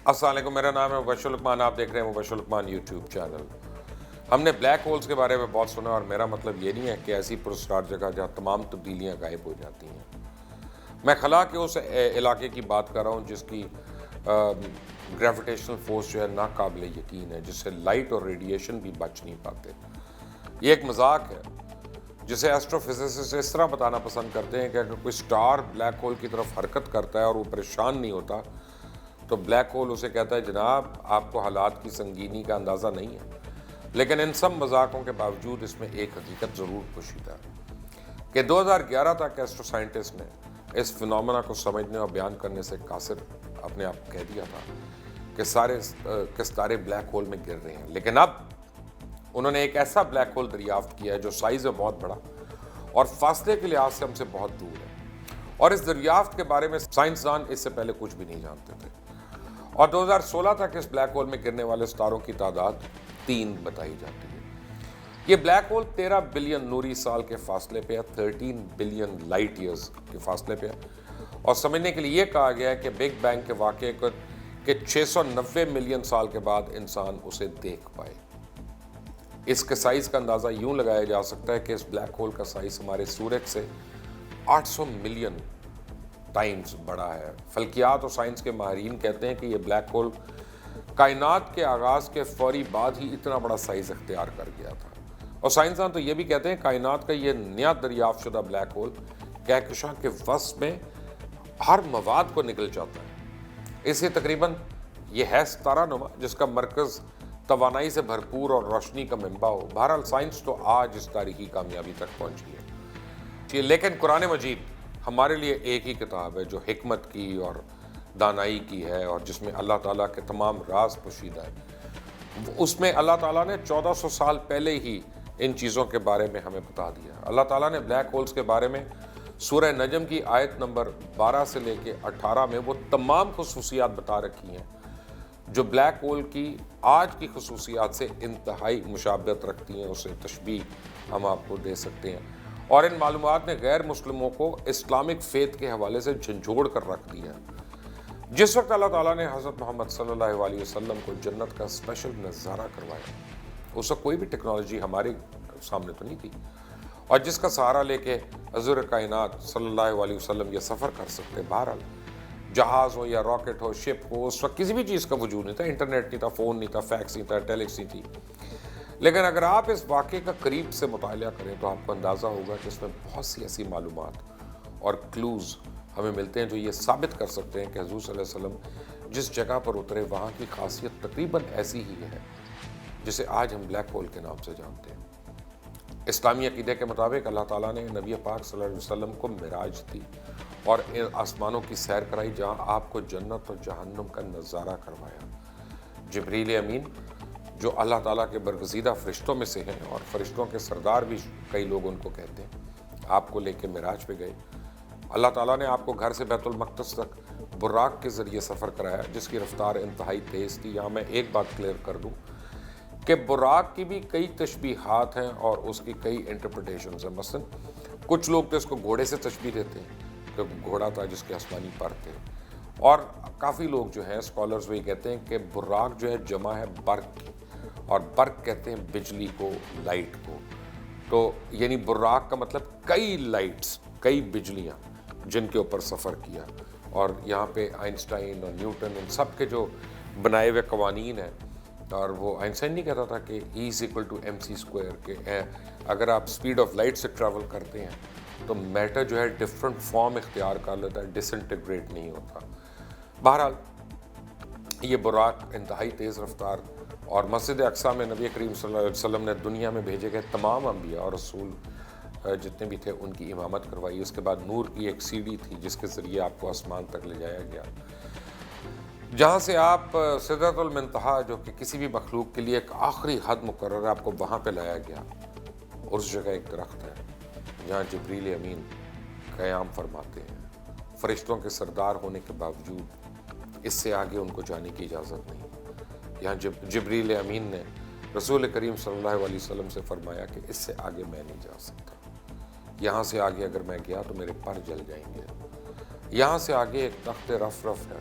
السلام علیکم، میرا نام ہے مبشر لقمان، آپ دیکھ رہے ہیں مبشر لقمان یوٹیوب چینل۔ ہم نے بلیک ہولز کے بارے میں بہت سنا، اور میرا مطلب یہ نہیں ہے کہ ایسی پراسرار جگہ جہاں تمام تبدیلیاں غائب ہو جاتی ہیں۔ میں خلا کے اس علاقے کی بات کر رہا ہوں جس کی گریویٹیشنل فورس جو ہے ناقابل یقین ہے، جس سے لائٹ اور ریڈیشن بھی بچ نہیں پاتے۔ یہ ایک مذاق ہے جسے ایسٹرو فزسسٹ اس طرح بتانا پسند کرتے ہیں کہ اگر کوئی سٹار بلیک ہول کی طرف حرکت کرتا ہے اور وہ پریشان نہیں ہوتا تو بلیک ہول اسے کہتا ہے جناب آپ کو حالات کی سنگینی کا اندازہ نہیں ہے۔ لیکن ان سب مذاقوں کے باوجود اس میں ایک حقیقت ضرور پوشیدہ ہے کہ 2011 تک ایسٹرو سائنٹسٹ نے اس فنومنا کو سمجھنے اور بیان کرنے سے قاصر اپنے آپ کہہ دیا تھا کہ ستارے بلیک ہول میں گر رہے ہیں۔ لیکن اب انہوں نے ایک ایسا بلیک ہول دریافت کیا ہے جو سائز میں بہت بڑا اور فاصلے کے لحاظ سے ہم سے بہت دور ہے، اور اس دریافت کے بارے میں سائنسدان اس سے پہلے کچھ بھی نہیں جانتے تھے۔ اور 2016 تک اس بلیک ہول میں گرنے والے ستاروں کی تعداد 3 بتائی جاتی ہے۔ یہ بلیک ہول 13 بلین نوری سال کے فاصلے پہ ہے، 13 بلین لائٹ ایئرز کے فاصلے پہ ہے، اور سمجھنے کے لیے یہ کہا گیا ہے کہ بگ بینگ کے واقعے کو کہ 690 ملین سال کے بعد انسان اسے دیکھ پائے۔ اس کے سائز کا اندازہ یوں لگایا جا سکتا ہے کہ اس بلیک ہول کا سائز ہمارے سورج سے 800 ملین ٹائمز بڑا ہے۔ فلکیات اور سائنس کے ماہرین کہتے ہیں کہ یہ بلیک ہول کائنات کے آغاز کے فوری بعد ہی اتنا بڑا سائز اختیار کر گیا تھا، اور سائنسدان تو یہ بھی کہتے ہیں کائنات کا یہ نیا دریافت شدہ بلیک ہول کہکشاں کے وسط میں ہر مواد کو نگل جاتا ہے۔ اسے تقریباً یہ ہے ستارہ نما جس کا مرکز توانائی سے بھرپور اور روشنی کا منبع ہو۔ بہرحال سائنس تو آج اس تاریخی کامیابی تک پہنچی ہے، لیکن قرآن مجید ہمارے لیے ایک ہی کتاب ہے جو حکمت کی اور دانائی کی ہے، اور جس میں اللہ تعالیٰ کے تمام راز پوشیدہ ہے۔ اس میں اللہ تعالیٰ نے 1400 سال پہلے ہی ان چیزوں کے بارے میں ہمیں بتا دیا۔ اللہ تعالیٰ نے بلیک ہولز کے بارے میں سورہ نجم کی آیت نمبر 12 سے لے کے 18 میں وہ تمام خصوصیات بتا رکھی ہیں جو بلیک ہول کی آج کی خصوصیات سے انتہائی مشابہت رکھتی ہیں۔ اسے تشبیہ ہم آپ کو دے سکتے ہیں، اور ان معلومات نے غیر مسلموں کو اسلامک فیتھ کے حوالے سے جھنجھوڑ کر رکھ دیا۔ جس وقت اللہ تعالیٰ نے حضرت محمد صلی اللہ علیہ وسلم کو جنت کا اسپیشل نظارہ کروایا، اس وقت کوئی بھی ٹیکنالوجی ہمارے سامنے تو نہیں تھی، اور جس کا سہارا لے کے حضور کائنات صلی اللہ علیہ وسلم یہ سفر کر سکتے۔ بہرحال جہاز ہو یا راکٹ ہو، شپ ہو، اس وقت کسی بھی چیز کا وجود نہیں تھا، انٹرنیٹ نہیں تھا، فون نہیں تھا، فیکس نہیں تھا، ٹیلیکس نہیں تھی۔ لیکن اگر آپ اس واقعے کا قریب سے مطالعہ کریں تو آپ کو اندازہ ہوگا کہ اس میں بہت سی ایسی معلومات اور کلوز ہمیں ملتے ہیں جو یہ ثابت کر سکتے ہیں کہ حضور صلی اللہ علیہ وسلم جس جگہ پر اترے وہاں کی خاصیت تقریباً ایسی ہی ہے جسے آج ہم بلیک ہول کے نام سے جانتے ہیں۔ اسلامی عقیدے کے مطابق اللہ تعالیٰ نے نبی پاک صلی اللہ علیہ وسلم کو معراج دی اور ان آسمانوں کی سیر کرائی جہاں آپ کو جنت اور جہنم کا نظارہ کروایا۔ جبریل امین جو اللہ تعالیٰ کے برگزیدہ فرشتوں میں سے ہیں اور فرشتوں کے سردار بھی کئی لوگ ان کو کہتے ہیں، آپ کو لے کے معراج پہ گئے۔ اللہ تعالیٰ نے آپ کو گھر سے بیت المقدس تک براق کے ذریعے سفر کرایا جس کی رفتار انتہائی تیز تھی۔ یہاں میں ایک بات کلیئر کر دوں کہ براق کی بھی کئی تشبیہات ہیں اور اس کی کئی انٹرپریٹیشنز ہیں۔ مثلا کچھ لوگ تو اس کو گھوڑے سے تشبیہ دیتے ہیں کہ گھوڑا تھا جس کے آسمانی پر تھے، اور کافی لوگ جو ہیں اسکالرز وہی کہتے ہیں کہ براق جو ہے جمع ہے برق کی، اور برق کہتے ہیں بجلی کو، لائٹ کو۔ تو یعنی براق کا مطلب کئی لائٹس، کئی بجلیاں جن کے اوپر سفر کیا، اور یہاں پہ آئنسٹائن اور نیوٹن ان سب کے جو بنائے ہوئے قوانین ہیں، اور وہ آئنسٹائن نہیں کہتا تھا کہ E=mc²، کہ اگر آپ سپیڈ آف لائٹ سے ٹریول کرتے ہیں تو میٹر جو ہے ڈفرنٹ فارم اختیار کر لیتا ہے، ڈس انٹیگریٹ نہیں ہوتا۔ بہرحال یہ براق انتہائی تیز رفتار، اور مسجد اقصیٰ میں نبی کریم صلی اللہ علیہ وسلم نے دنیا میں بھیجے گئے تمام انبیاء اور رسول جتنے بھی تھے ان کی امامت کروائی۔ اس کے بعد نور کی ایک سیڑھی تھی جس کے ذریعے آپ کو آسمان تک لے جایا گیا، جہاں سے آپ سدرۃ المنتہا جو کہ کسی بھی مخلوق کے لیے ایک آخری حد مقرر ہے، آپ کو وہاں پہ لایا گیا۔ اس جگہ ایک درخت ہے جہاں جبریل امین قیام فرماتے ہیں۔ فرشتوں کے سردار ہونے کے باوجود اس سے آگے ان کو جانے کی اجازت نہیں۔ یہاں جبریل امین نے رسول کریم صلی اللہ علیہ وسلم سے فرمایا کہ اس سے آگے میں نہیں جا سکتا، یہاں سے آگے اگر میں گیا تو میرے پر جل جائیں گے۔ یہاں سے آگے ایک تخت رف ہے،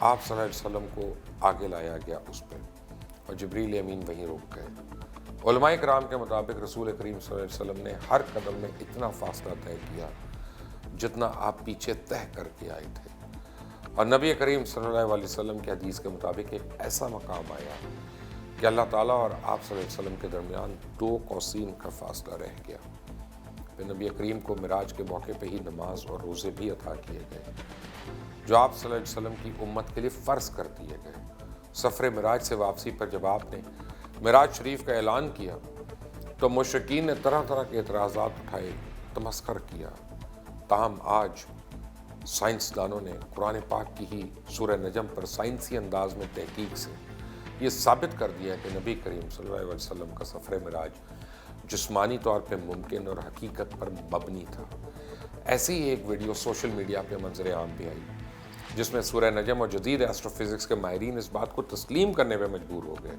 آپ صلی اللہ علیہ وسلم کو آگے لایا گیا اس پہ اور جبریل امین وہیں رک گئے۔ علماء کرام کے مطابق رسول کریم صلی اللہ علیہ وسلم نے ہر قدم میں اتنا فاصلہ طے کیا جتنا آپ پیچھے طے کر کے آئے تھے، اور نبی کریم صلی اللہ علیہ وسلم کی حدیث کے مطابق ایک ایسا مقام آیا کہ اللہ تعالیٰ اور آپ صلی اللہ علیہ وسلم کے درمیان 2 قوسین کا فاصلہ رہ گیا۔ پھر نبی کریم کو معراج کے موقع پہ ہی نماز اور روزے بھی عطا کیے گئے جو آپ صلی اللہ علیہ وسلم کی امت کے لیے فرض کر دیے گئے۔ سفر معراج سے واپسی پر جب آپ نے معراج شریف کا اعلان کیا تو مشرکین نے طرح طرح کے اعتراضات اٹھائے، تمسخر کیا، تاہم آج سائنسدانوں نے قرآن پاک کی ہی سورہ نجم پر سائنسی انداز میں تحقیق سے یہ ثابت کر دیا کہ نبی کریم صلی اللہ علیہ وسلم کا سفر معراج جسمانی طور پہ ممکن اور حقیقت پر مبنی تھا۔ ایسی ہی ایک ویڈیو سوشل میڈیا پہ منظر عام بھی آئی جس میں سورہ نجم اور جدید ایسٹرو فزکس کے ماہرین اس بات کو تسلیم کرنے پہ مجبور ہو گئے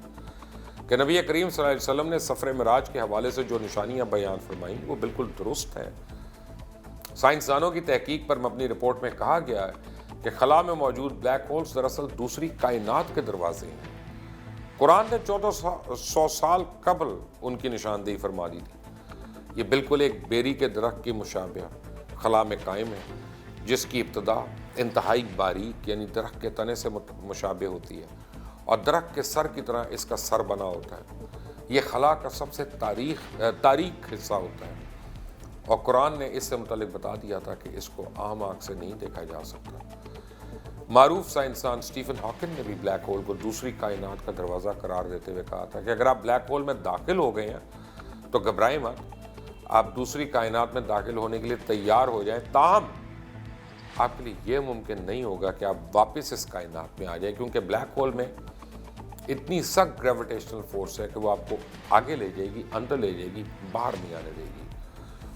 کہ نبی کریم صلی اللہ علیہ وسلم نے سفر معراج کے حوالے سے جو نشانیاں بیان فرمائیں وہ بالکل درست ہیں۔ سائنسدانوں کی تحقیق پر مبنی رپورٹ میں کہا گیا ہے کہ خلا میں موجود بلیک ہولز دراصل دوسری کائنات کے دروازے ہیں۔ قرآن نے 1400 سال قبل ان کی نشاندہی فرما دی تھی۔ یہ بالکل ایک بیری کے درخت کی مشابہ خلا میں قائم ہے جس کی ابتدا انتہائی باریک یعنی درخت کے تنے سے مشابہ ہوتی ہے اور درخت کے سر کی طرح اس کا سر بنا ہوتا ہے۔ یہ خلا کا سب سے تاریک حصہ ہوتا ہے اور قرآن نے اس سے متعلق بتا دیا تھا کہ اس کو عام آنکھ سے نہیں دیکھا جا سکتا۔ معروف سائنسدان سٹیفن ہاکنگ نے بھی بلیک ہول کو دوسری کائنات کا دروازہ قرار دیتے ہوئے کہا تھا کہ اگر آپ بلیک ہول میں داخل ہو گئے ہیں تو گھبرائیں مت، آپ دوسری کائنات میں داخل ہونے کے لیے تیار ہو جائیں، تاہم آپ کے لیے یہ ممکن نہیں ہوگا کہ آپ واپس اس کائنات میں آ جائیں، کیونکہ بلیک ہول میں اتنی سخت گریویٹیشنل فورس ہے کہ وہ آپ کو آگے لے جائے گی، اندر لے جائے گی، باہر نہیں آنے دے گی۔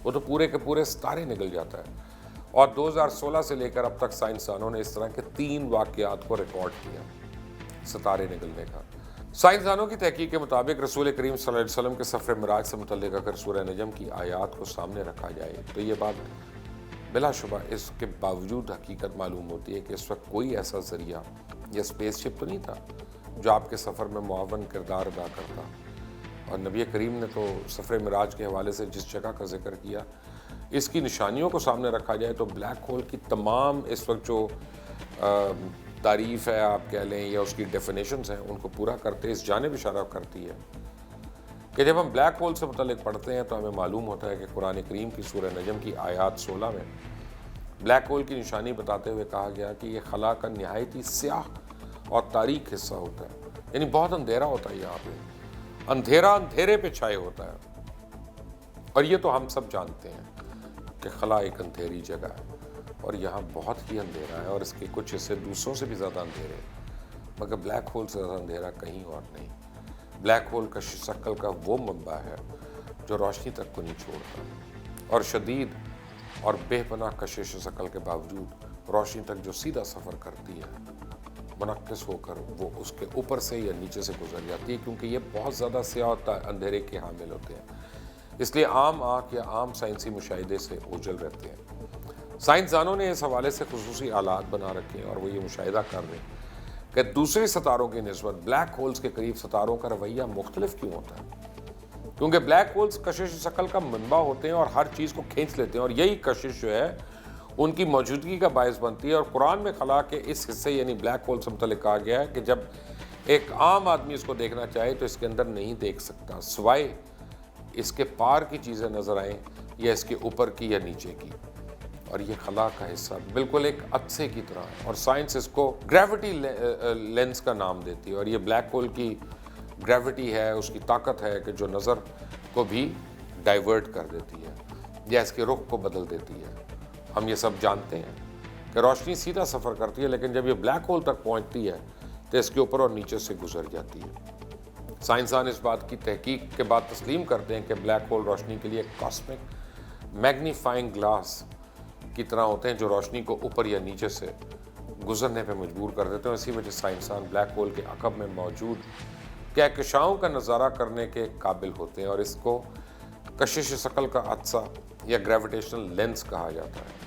وہ تو پورے کے پورے ستارے نکل جاتا ہے، اور 2016 سے لے کر اب تک سائنسدانوں نے اس طرح کے 3 واقعات کو ریکارڈ کیا ستارے نکلنے کا۔ سائنسدانوں کی تحقیق کے مطابق رسول کریم صلی اللہ علیہ وسلم کے سفر معراج سے متعلق اگر سورہ نجم کی آیات کو سامنے رکھا جائے تو یہ بات بلا شبہ اس کے باوجود حقیقت معلوم ہوتی ہے کہ اس وقت کوئی ایسا ذریعہ یا اسپیس شپ تو نہیں تھا جو آپ کے سفر میں معاون کردار ادا کرتا، اور نبی کریم نے تو سفر معراج کے حوالے سے جس جگہ کا ذکر کیا، اس کی نشانیوں کو سامنے رکھا جائے تو بلیک ہول کی تمام اس وقت جو تعریف ہے آپ کہہ لیں یا اس کی ڈیفینیشنز ہیں ان کو پورا کرتے اس جانب اشارہ کرتی ہے کہ جب ہم بلیک ہول سے متعلق پڑھتے ہیں تو ہمیں معلوم ہوتا ہے کہ قرآن کریم کی سورہ نجم کی آیات 16 میں بلیک ہول کی نشانی بتاتے ہوئے کہا گیا کہ یہ خلا کا نہایت ہی سیاہ اور تاریک حصہ ہوتا ہے، یعنی بہت اندھیرا ہوتا ہے، یہاں پہ اندھیرا اندھیرے پہ چھائے ہوتا ہے، اور یہ تو ہم سب جانتے ہیں کہ خلا ایک اندھیری جگہ ہے اور یہاں بہت ہی اندھیرا ہے اور اس کے کچھ حصے دوسروں سے بھی زیادہ اندھیرے ہیں، مگر بلیک ہول سے زیادہ اندھیرا کہیں اور نہیں۔ بلیک ہول کا شکل کا وہ منبع ہے جو روشنی تک کو نہیں چھوڑتا اور شدید اور بے پناہ کشش شکل کے باوجود روشنی تک جو سیدھا سفر کرتی ہے منعکس ہو کر وہ اس کے اوپر سے یا نیچے سے گزر جاتی ہے، کیونکہ یہ بہت زیادہ سیاہ اندھیرے کے حامل ہوتے ہیں، اس لیے عام آنکھ یا عام سائنسی مشاہدے سے اوجھل رہتے ہیں۔ سائنسدانوں نے اس حوالے سے خصوصی آلات بنا رکھے ہیں اور وہ یہ مشاہدہ کر رہے ہیں کہ دوسرے ستاروں کی نسبت بلیک ہولز کے قریب ستاروں کا رویہ مختلف کیوں ہوتا ہے، کیونکہ بلیک ہولز کشش شکل کا منبع ہوتے ہیں اور ہر چیز کو کھینچ لیتے ہیں، اور یہی کشش جو ہے ان کی موجودگی کا باعث بنتی ہے۔ اور قرآن میں خلا کے اس حصے یعنی بلیک ہول سے متعلق کہا گیا ہے کہ جب ایک عام آدمی اس کو دیکھنا چاہے تو اس کے اندر نہیں دیکھ سکتا سوائے اس کے پار کی چیزیں نظر آئیں یا اس کے اوپر کی یا نیچے کی، اور یہ خلا کا حصہ بالکل ایک عدسے کی طرح ہے، اور سائنس اس کو گریوٹی لینس کا نام دیتی ہے، اور یہ بلیک ہول کی گریوٹی ہے، اس کی طاقت ہے کہ جو نظر کو بھی ڈائیورٹ کر دیتی ہے یا اس کے رخ کو بدل دیتی ہے۔ ہم یہ سب جانتے ہیں کہ روشنی سیدھا سفر کرتی ہے، لیکن جب یہ بلیک ہول تک پہنچتی ہے تو اس کے اوپر اور نیچے سے گزر جاتی ہے۔ سائنسدان اس بات کی تحقیق کے بعد تسلیم کرتے ہیں کہ بلیک ہول روشنی کے لیے کاسمک میگنیفائنگ گلاس کی طرح ہوتے ہیں جو روشنی کو اوپر یا نیچے سے گزرنے پہ مجبور کر دیتے ہیں۔ اسی وجہ سائنسدان بلیک ہول کے عقب میں موجود کہکشاؤں کا نظارہ کرنے کے قابل ہوتے ہیں، اور اس کو کشش شکل کا عدسہ یا گریویٹیشنل لینس کہا جاتا ہے۔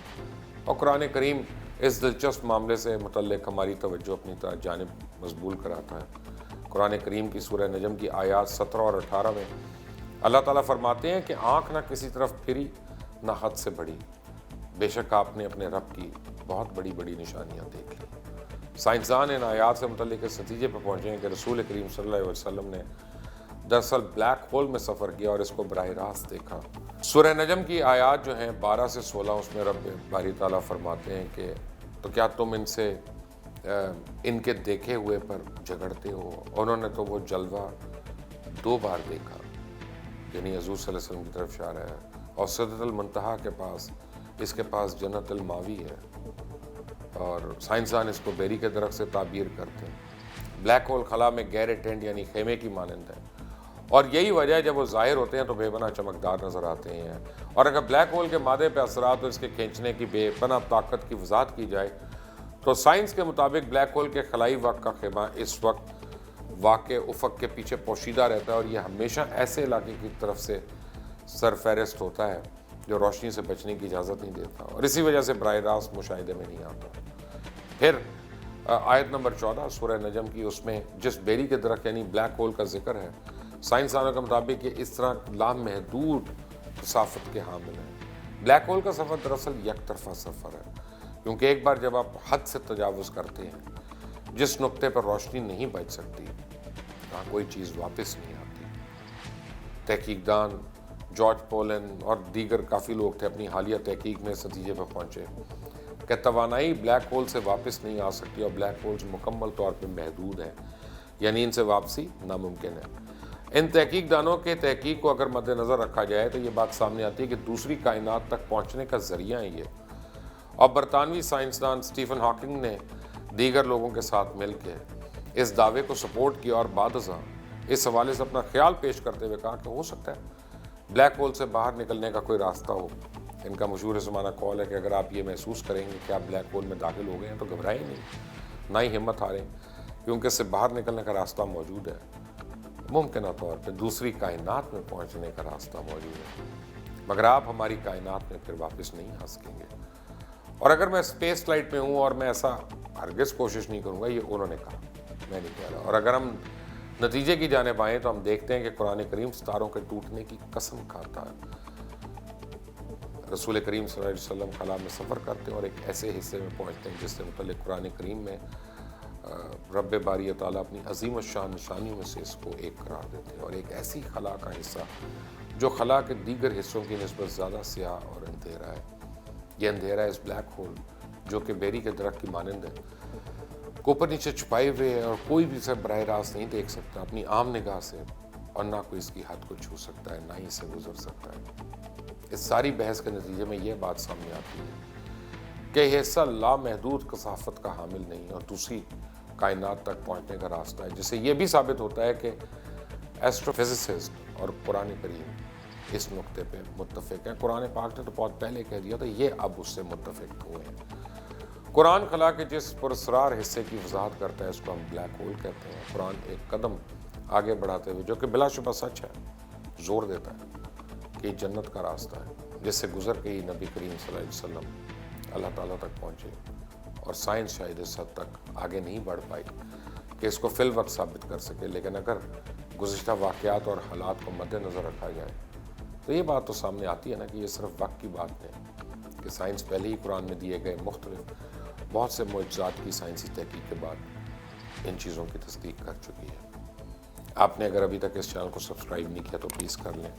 اور قرآن کریم اس دلچسپ معاملے سے متعلق ہماری توجہ اپنی جانب مضبول کراتا ہے۔ قرآن کریم کی سورہ نجم کی آیات 17 اور 18 میں اللہ تعالیٰ فرماتے ہیں کہ آنکھ نہ کسی طرف پھری نہ حد سے بڑھی، بے شک آپ نے اپنے رب کی بہت بڑی بڑی نشانیاں دیکھ لی۔ سائنسدان ان آیات سے متعلق اس نتیجے پر پہنچے ہیں کہ رسول کریم صلی اللہ علیہ وسلم نے دراصل بلیک ہول میں سفر کیا اور اس کو براہ راست دیکھا۔ سورہ نجم کی آیات جو ہیں 12 سے 16، اس میں رب باری تعالیٰ فرماتے ہیں کہ تو کیا تم ان کے دیکھے ہوئے پر جھگڑتے ہو؟ انہوں نے تو وہ جلوہ 2 بار دیکھا، یعنی حضور صلی اللہ علیہ وسلم کی طرف اشارہ ہے، اور سدرۃ المنتہا کے پاس اس کے پاس جنت الماوی ہے، اور سائنسدان اس کو بیری کے درخت سے تعبیر کرتے ہیں۔ بلیک ہول خلا میں گہرے ٹینٹ یعنی خیمے کی مانند ہے، اور یہی وجہ ہے جب وہ ظاہر ہوتے ہیں تو بے پناہ چمکدار نظر آتے ہیں۔ اور اگر بلیک ہول کے مادے پہ اثرات اور اس کے کھینچنے کی بے پناہ طاقت کی وضاحت کی جائے تو سائنس کے مطابق بلیک ہول کے خلائی وقت کا خیمہ اس وقت واقع افق کے پیچھے پوشیدہ رہتا ہے، اور یہ ہمیشہ ایسے علاقے کی طرف سے سرفہرست ہوتا ہے جو روشنی سے بچنے کی اجازت نہیں دیتا، اور اسی وجہ سے براہ راست مشاہدے میں نہیں آتا۔ پھر آیت نمبر 14 سورہ نجم کی، اس میں جس بیری کے درخت یعنی بلیک ہول کا ذکر ہے، سائنسدانوں کے مطابق یہ اس طرح لامحدود کثافت کے حامل ہیں۔ بلیک ہول کا سفر دراصل یک طرفہ سفر ہے، کیونکہ ایک بار جب آپ حد سے تجاوز کرتے ہیں، جس نقطے پر روشنی نہیں بچ سکتی، وہاں کوئی چیز واپس نہیں آتی۔ تحقیق دان جارج پولن اور دیگر کافی لوگ تھے، اپنی حالیہ تحقیق میں اس نتیجے پر پہنچے کہ توانائی بلیک ہول سے واپس نہیں آ سکتی، اور بلیک ہولز مکمل طور پہ محدود ہیں، یعنی ان سے واپسی ناممکن ہے۔ ان تحقیق دانوں کے تحقیق کو اگر مد نظر رکھا جائے تو یہ بات سامنے آتی ہے کہ دوسری کائنات تک پہنچنے کا ذریعہ ہے یہ، اور برطانوی سائنسدان اسٹیفن ہاکنگ نے دیگر لوگوں کے ساتھ مل کے اس دعوے کو سپورٹ کیا، اور بعد ازاں اس حوالے سے اپنا خیال پیش کرتے ہوئے کہا کہ ہو سکتا ہے بلیک ہول سے باہر نکلنے کا کوئی راستہ ہو۔ ان کا مشہور زمانہ قول ہے کہ اگر آپ یہ محسوس کریں گے کہ آپ بلیک ہول میں داخل ہو گئے ہیں تو گھبرائیں نہیں، نہ ہی ہمت ہاریں، کیونکہ اس سے باہر نکلنے کا راستہ موجود ہے۔ ممکنہ طور پہ دوسری کائنات میں پہنچنے کا راستہ موجود ہے، مگر آپ ہماری کائنات میں پھر واپس نہیں آ سکیں گے۔ اور اگر میں اسپیس فلائٹ میں ہوں اور میں ایسا ہرگز کوشش نہیں کروں گا، یہ انہوں نے کہا، میں نہیں کہہ رہا۔ اور اگر ہم نتیجے کی جانب آئیں تو ہم دیکھتے ہیں کہ قرآن کریم ستاروں کے ٹوٹنے کی قسم کھاتا ہے۔ رسول کریم صلی اللہ علیہ وسلم خلا میں سفر کرتے ہیں اور ایک ایسے حصے میں پہنچتے ہیں جس سے متعلق قرآن کریم میں رب باری تعالیٰ اپنی عظیم الشان نشانیوں میں سے اس کو ایک قرار دیتے ہیں، اور ایک ایسی خلا کا حصہ جو خلا کے دیگر حصوں کی نسبت زیادہ سیاہ اور اندھیرا ہے۔ یہ اندھیرا اس بلیک ہول جو کہ بیری کے درخت کی مانند ہے کو اوپر نیچے چھپائے ہوئے ہے، اور کوئی بھی اسے براہ راست نہیں دیکھ سکتا اپنی عام نگاہ سے، اور نہ کوئی اس کی حد کو چھو سکتا ہے، نہ ہی اسے گزر سکتا ہے۔ اس ساری بحث کے نتیجے میں یہ بات سامنے آتی ہے کہ یہ حصہ لامحدود کثافت کا حامل نہیں اور دوسری کائنات تک پہنچنے کا راستہ ہے، جس سے یہ بھی ثابت ہوتا ہے کہ ایسٹرو فزسسٹ اور قرآن کریم اس نقطے پہ متفق ہیں۔ قرآن پاک نے تو بہت پہلے کہہ دیا تھا، یہ اب اس سے متفق ہوئے ہیں۔ قرآن خلا کے جس پراسرار حصے کی وضاحت کرتا ہے اس کو ہم بلیک ہول کہتے ہیں۔ قرآن ایک قدم آگے بڑھاتے ہوئے، جو کہ بلا شبہ سچ ہے، زور دیتا ہے کہ جنت کا راستہ ہے جس سے گزر کے ہی نبی کریم صلی اللہ علیہ وسلم اللہ تعالیٰ تک پہنچے، اور سائنس شاید اس حد تک آگے نہیں بڑھ پائی کہ اس کو فی الوقت ثابت کر سکے، لیکن اگر گزشتہ واقعات اور حالات کو مد نظر رکھا جائے تو یہ بات تو سامنے آتی ہے نا کہ یہ صرف وقت کی بات نہیں کہ سائنس پہلے ہی قرآن میں دیے گئے مختلف بہت سے معجزات کی سائنسی تحقیق کے بعد ان چیزوں کی تصدیق کر چکی ہے۔ آپ نے اگر ابھی تک اس چینل کو سبسکرائب نہیں کیا تو پلیز کر لیں،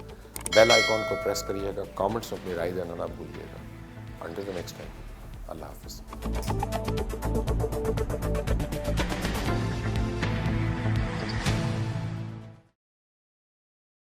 بیل آئیکن کو پریس کریے گا، کامنٹس میں اپنی رائے دینا نہ بھولیے گا۔ انٹل دی نیکسٹ ٹائم، اللہ حافظ۔